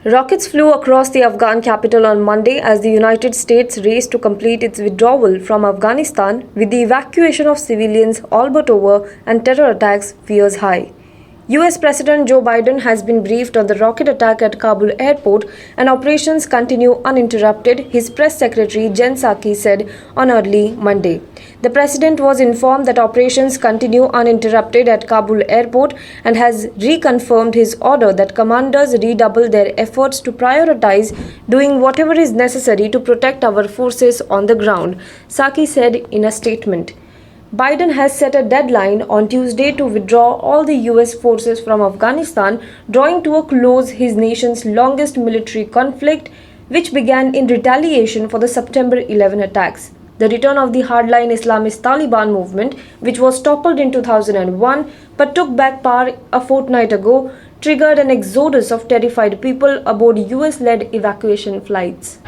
Rockets flew across the Afghan capital on Monday as the United States raced to complete its withdrawal from Afghanistan, with the evacuation of civilians all but over and terror attacks fears high. US President Joe Biden has been briefed on the rocket attack at Kabul airport and operations continue uninterrupted, his press secretary Jen Psaki said on early Monday. The president was informed that operations continue uninterrupted at Kabul airport and has reconfirmed his order that commanders redouble their efforts to prioritize doing whatever is necessary to protect our forces on the ground, Psaki said in a statement. Biden has set a deadline on Tuesday to withdraw all the US forces from Afghanistan, drawing to a close his nation's longest military conflict, which began in retaliation for the September 11 attacks. The return of the hardline Islamist Taliban movement, which was toppled in 2001 but took back power a fortnight ago, triggered an exodus of terrified people aboard US-led evacuation flights.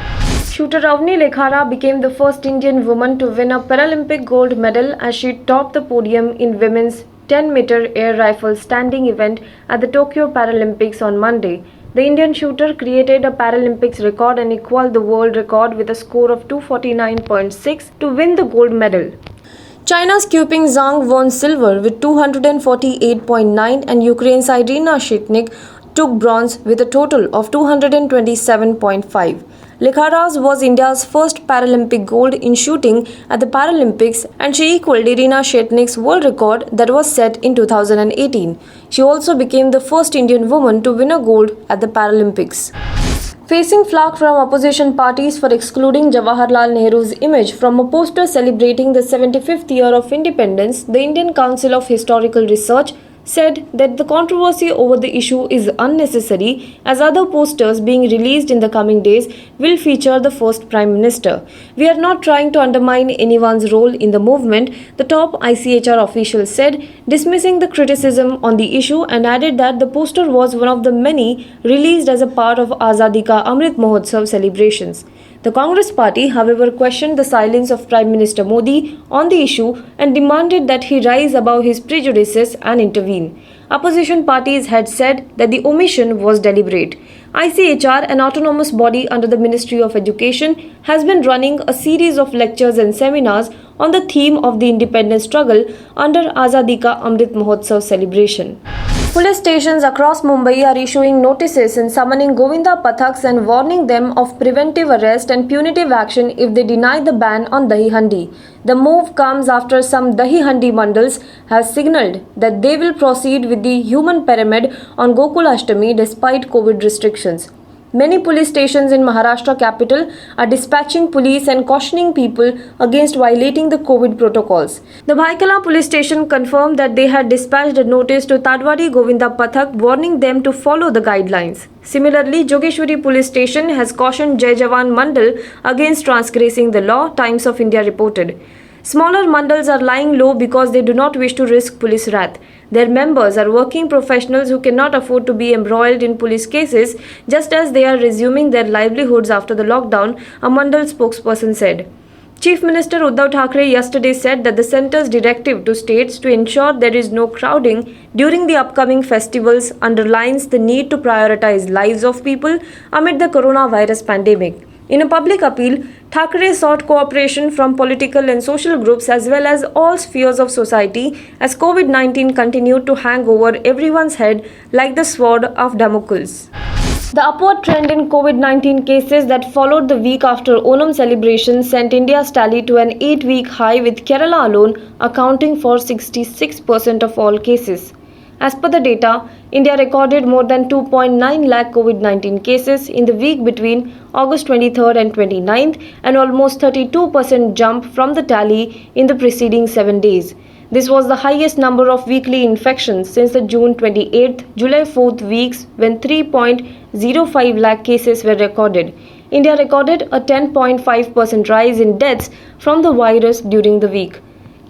Shooter Avni Lekhara became the first Indian woman to win a Paralympic gold medal as she topped the podium in women's 10-meter air rifle standing event at the Tokyo Paralympics on Monday. The Indian shooter created a Paralympics record and equaled the world record with a score of 249.6 to win the gold medal. China's Quping Zhang won silver with 248.9 and Ukraine's Irina Shitnik took bronze with a total of 227.5. Lekhara was India's first Paralympic gold in shooting at the Paralympics and she equaled Irina Shaykh's world record that was set in 2018. She also became the first Indian woman to win a gold at the Paralympics. Facing flack from opposition parties for excluding Jawaharlal Nehru's image from a poster celebrating the 75th year of independence, the Indian Council of Historical Research said that the controversy over the issue is unnecessary as other posters being released in the coming days will feature the first Prime Minister. We are not trying to undermine anyone's role in the movement, the top ICHR official said, dismissing the criticism on the issue and added that the poster was one of the many released as a part of Azadi Ka Amrit Mahotsav celebrations. The Congress party, however, questioned the silence of Prime Minister Modi on the issue and demanded that he rise above his prejudices and intervene. Opposition parties had said that the omission was deliberate. ICHR, an autonomous body under the Ministry of Education, has been running a series of lectures and seminars on the theme of the independence struggle under Azadi Ka Amrit Mahotsav celebration. Police stations across Mumbai are issuing notices and summoning Govinda Pathaks and warning them of preventive arrest and punitive action if they deny the ban on Dahi Handi. The move comes after some Dahi Handi mandals have signalled that they will proceed with the human pyramid on Gokulashtami despite COVID restrictions. Many police stations in Maharashtra capital are dispatching police and cautioning people against violating the COVID protocols. The Bhaikala police station confirmed that they had dispatched a notice to Tadwadi Govinda Pathak warning them to follow the guidelines. Similarly, Jogeshwari police station has cautioned Jai Jawan Mandal against transgressing the law, Times of India reported. Smaller mandals are lying low because they do not wish to risk police wrath. Their members are working professionals who cannot afford to be embroiled in police cases just as they are resuming their livelihoods after the lockdown, a mandal spokesperson said. Chief Minister Uddhav Thackeray yesterday said that the centre's directive to states to ensure there is no crowding during the upcoming festivals underlines the need to prioritize lives of people amid the coronavirus pandemic. In a public appeal, Thackeray sought cooperation from political and social groups as well as all spheres of society as COVID-19 continued to hang over everyone's head like the sword of Damocles. The upward trend in COVID-19 cases that followed the week after Onam celebration sent India's tally to an 8-week high, with Kerala alone accounting for 66% of all cases. As per the data, India recorded more than 2.9 lakh COVID-19 cases in the week between August 23rd and 29th, and almost 32% jump from the tally in the preceding 7 days. This was the highest number of weekly infections since the June 28th, July 4th weeks when 3.05 lakh cases were recorded. India recorded a 10.5% rise in deaths from the virus during the week.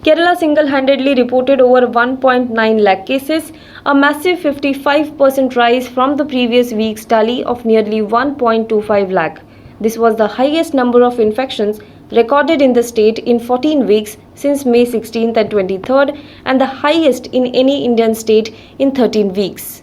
Kerala single-handedly reported over 1.9 lakh cases, a massive 55% rise from the previous week's tally of nearly 1.25 lakh. This was the highest number of infections recorded in the state in 14 weeks since May 16th and 23rd, and the highest in any Indian state in 13 weeks.